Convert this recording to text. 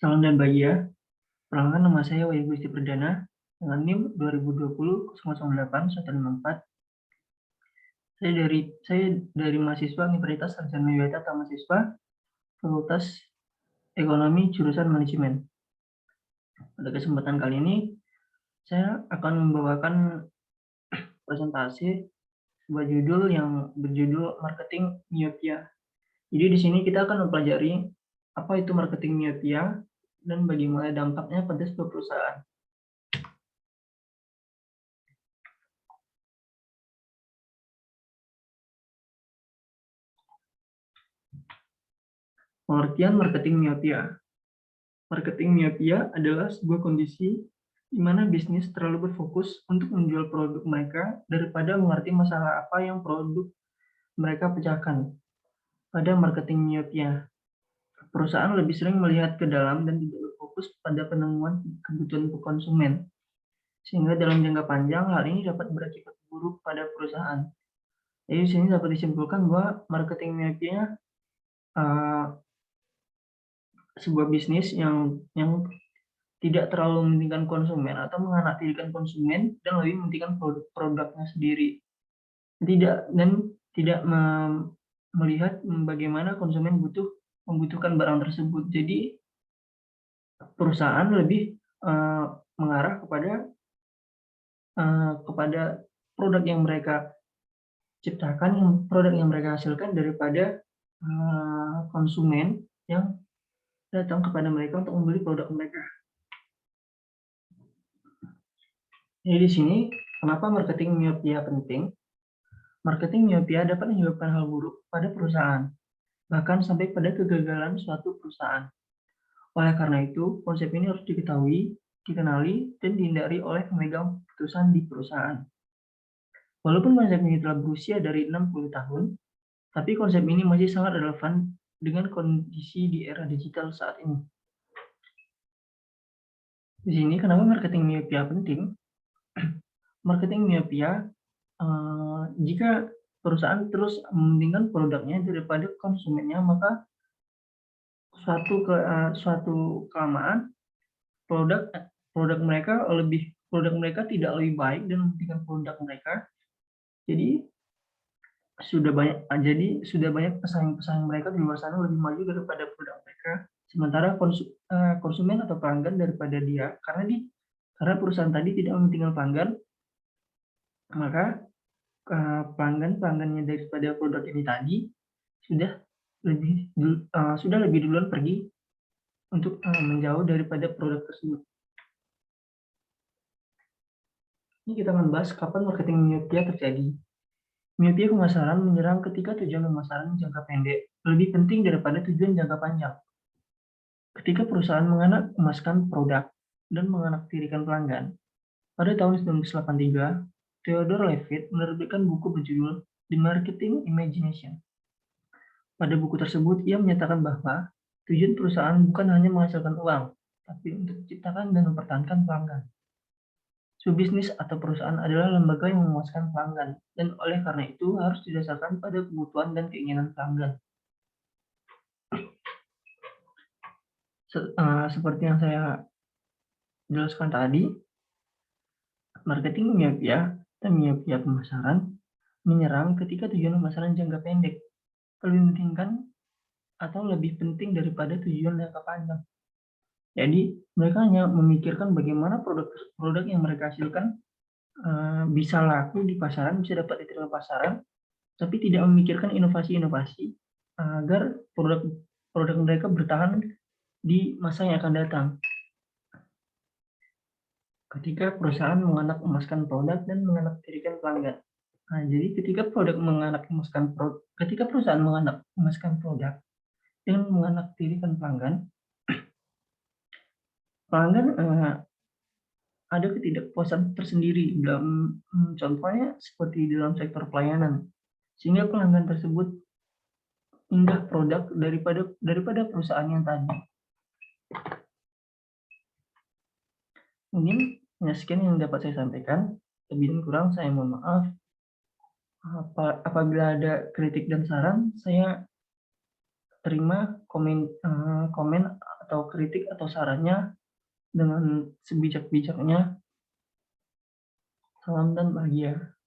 Salam dan bahagia. Perkenalkan, nama saya Wahyu Gusti Perdana dengan NIM 2020-008-154. Saya dari mahasiswa Universitas Sarjana Yogyakarta Mahasiswa Fakultas Ekonomi jurusan Manajemen. Pada kesempatan kali ini saya akan membawakan presentasi sebuah judul yang berjudul Marketing Myopia. Jadi di sini kita akan mempelajari apa itu marketing myopia dan bagaimana dampaknya pada sebuah perusahaan. Pengertian marketing myopia. Marketing myopia adalah sebuah kondisi di mana bisnis terlalu berfokus untuk menjual produk mereka daripada mengerti masalah apa yang produk mereka pecahkan. Pada marketing myopia, perusahaan lebih sering melihat ke dalam dan tidak berfokus pada penemuan kebutuhan konsumen. Sehingga dalam jangka panjang, hal ini dapat berakibat buruk pada perusahaan. Jadi di sini dapat disimpulkan bahwa marketing myopia sebuah bisnis yang tidak terlalu mementingkan konsumen atau menganaktirikan konsumen dan lebih mementingkan produknya sendiri. Tidak melihat bagaimana konsumen membutuhkan barang tersebut. Jadi perusahaan lebih mengarah kepada produk yang mereka ciptakan, produk yang mereka hasilkan daripada konsumen yang datang kepada mereka untuk membeli produk mereka. Jadi di sini kenapa marketing myopia penting? Marketing myopia dapat menyebabkan hal buruk pada perusahaan, bahkan sampai pada kegagalan suatu perusahaan. Oleh karena itu, konsep ini harus diketahui, dikenali, dan dihindari oleh pemegang keputusan di perusahaan. Walaupun konsep ini telah berusia dari 60 tahun, tapi konsep ini masih sangat relevan dengan kondisi di era digital saat ini. Di sini kenapa marketing myopia penting? Marketing myopia, jika perusahaan terus mementingkan produknya daripada konsumennya, maka suatu kelamaan produk mereka tidak lebih baik dan mementingkan produk mereka. Jadi sudah banyak pesaing mereka di luar sana lebih maju daripada produk mereka. Sementara konsumen atau pelanggan daripada dia, karena perusahaan tadi tidak mementingkan pelanggan, maka pelanggannya daripada produk ini tadi sudah lebih duluan pergi untuk menjauh daripada produk tersebut. Ini kita akan bahas kapan marketing myopia terjadi. Myopia pemasaran menyerang ketika tujuan pemasaran jangka pendek lebih penting daripada tujuan jangka panjang. Ketika perusahaan mengemaskan produk dan menganaktirikan pelanggan. Pada tahun 1983, Theodore Levitt menerbitkan buku berjudul The Marketing Imagination. Pada buku tersebut, ia menyatakan bahwa tujuan perusahaan bukan hanya menghasilkan uang, tapi untuk menciptakan dan mempertahankan pelanggan. Sebuah bisnis atau perusahaan adalah lembaga yang memuaskan pelanggan, dan oleh karena itu harus didasarkan pada kebutuhan dan keinginan pelanggan. Seperti yang saya jelaskan tadi, marketing myopia dan myopia pemasaran menyerang ketika tujuan pemasaran jangka pendek lebih penting daripada tujuan jangka panjang. Jadi mereka hanya memikirkan bagaimana produk yang mereka hasilkan bisa laku di pasaran, bisa dapat diterima pasaran, tapi tidak memikirkan inovasi-inovasi agar produk mereka bertahan di masa yang akan datang. Ketika perusahaan mengemaskan produk dan menganaktirikan pelanggan. Nah, jadi ketika perusahaan mengemaskan produk dan menganaktirikan pelanggan ada ketidakpuasan tersendiri dalam contohnya seperti dalam sektor pelayanan, sehingga pelanggan tersebut pindah produk daripada perusahaan yang tadi. Mungkin sekian yang dapat saya sampaikan. Lebih dan kurang saya mohon maaf. Apabila ada kritik dan saran, saya terima komen atau kritik atau sarannya dengan sebijak-bijaknya. Salam dan bahagia.